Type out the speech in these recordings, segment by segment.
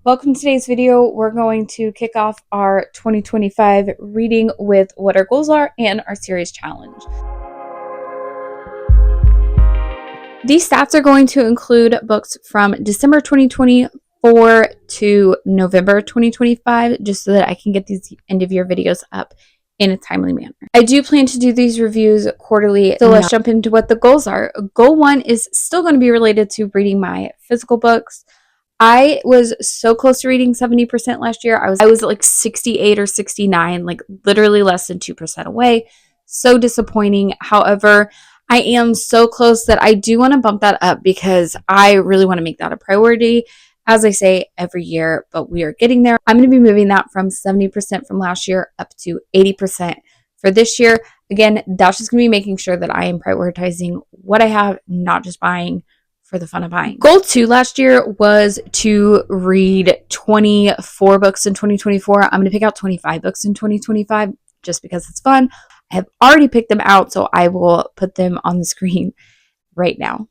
Welcome to today's video. We're going to kick off our 2025 reading with what our goals are and our series challenge. These stats are going to include books from December 2024 to November 2025, just so that I can get these end of year videos up in a timely manner. I do plan to do these reviews quarterly, so let's jump into what the goals are. Goal 1 is still going to be related to reading my physical books. I was so close to reading 70% last year. I was like 68 or 69, like literally less than 2% away. So disappointing. However, I am so close that I do want to bump that up because I really want to make that a priority, as I say every year, but we are getting there. I'm going to be moving that from 70% from last year up to 80% for this year. Again, that's just going to be making sure that I am prioritizing what I have, not just buying for the fun of buying. Goal 2 last year was to read 24 books in 2024. I'm going to pick out 25 books in 2025 just because it's fun. I have already picked them out, so I will put them on the screen right now.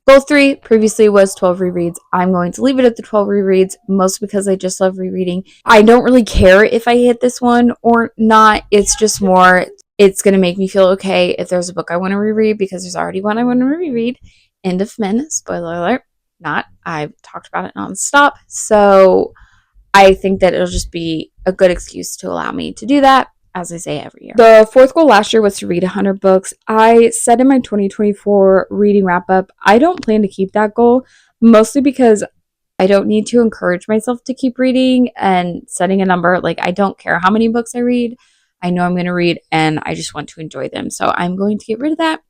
Goal 3 previously was 12 rereads. I'm going to leave it at the 12 rereads, mostly because I just love rereading. I don't really care if I hit this one or not. It's just more, it's going to make me feel okay if there's a book I want to reread, because there's already one I want to reread. End of Men, spoiler alert, not. I've talked about it nonstop. So I think that it'll just be a good excuse to allow me to do that, as I say every year. The fourth goal last year was to read 100 books. I said in my 2024 reading wrap up, I don't plan to keep that goal, mostly because I don't need to encourage myself to keep reading and setting a number. Like, I don't care how many books I read. I know I'm going to read and I just want to enjoy them. So I'm going to get rid of that.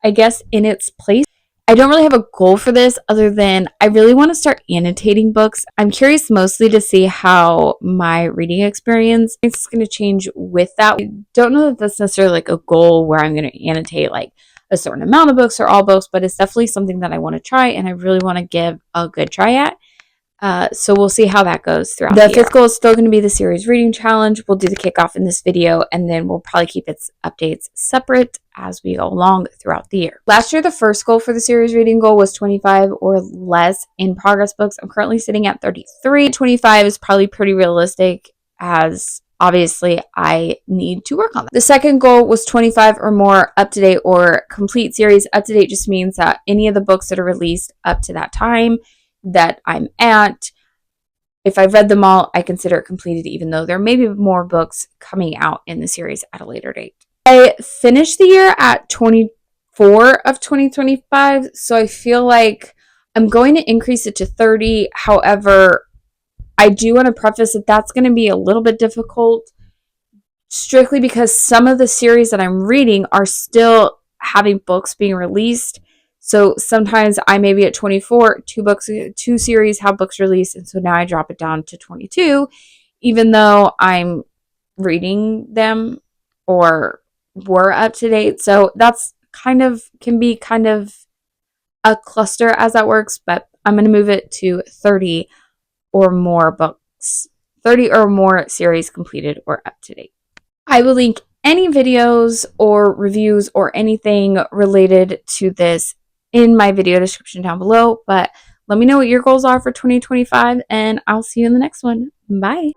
I guess in its place, I don't really have a goal for this other than I really want to start annotating books. I'm curious mostly to see how my reading experience is going to change with that. I don't know that that's necessarily like a goal where I'm going to annotate like a certain amount of books or all books, but it's definitely something that I want to try and I really want to give a good try at. So we'll see how that goes throughout the year. The fifth goal is still going to be the series reading challenge. We'll do the kickoff in this video, and then we'll probably keep its updates separate as we go along throughout the year. Last year, the first goal for the series reading goal was 25 or less in progress books. I'm currently sitting at 33. 25 is probably pretty realistic, as obviously I need to work on that. The second goal was 25 or more up-to-date or complete series. Up-to-date just means that any of the books that are released up to that time that I'm at, if I've read them all, I consider it completed, even though there may be more books coming out in the series at a later date. I finished the year at 24 of 2025, so I feel like I'm going to increase it to 30. However, I do want to preface that that's going to be a little bit difficult, strictly because some of the series that I'm reading are still having books being released. So sometimes I may be at 24, two series have books released, and so now I drop it down to 22, even though I'm reading them or were up to date. So that's can be kind of a cluster as that works, but I'm going to move it to 30 or more books, 30 or more series completed or up to date. I will link any videos or reviews or anything related to this in my video description down below, but let me know what your goals are for 2025 and I'll see you in the next one. Bye.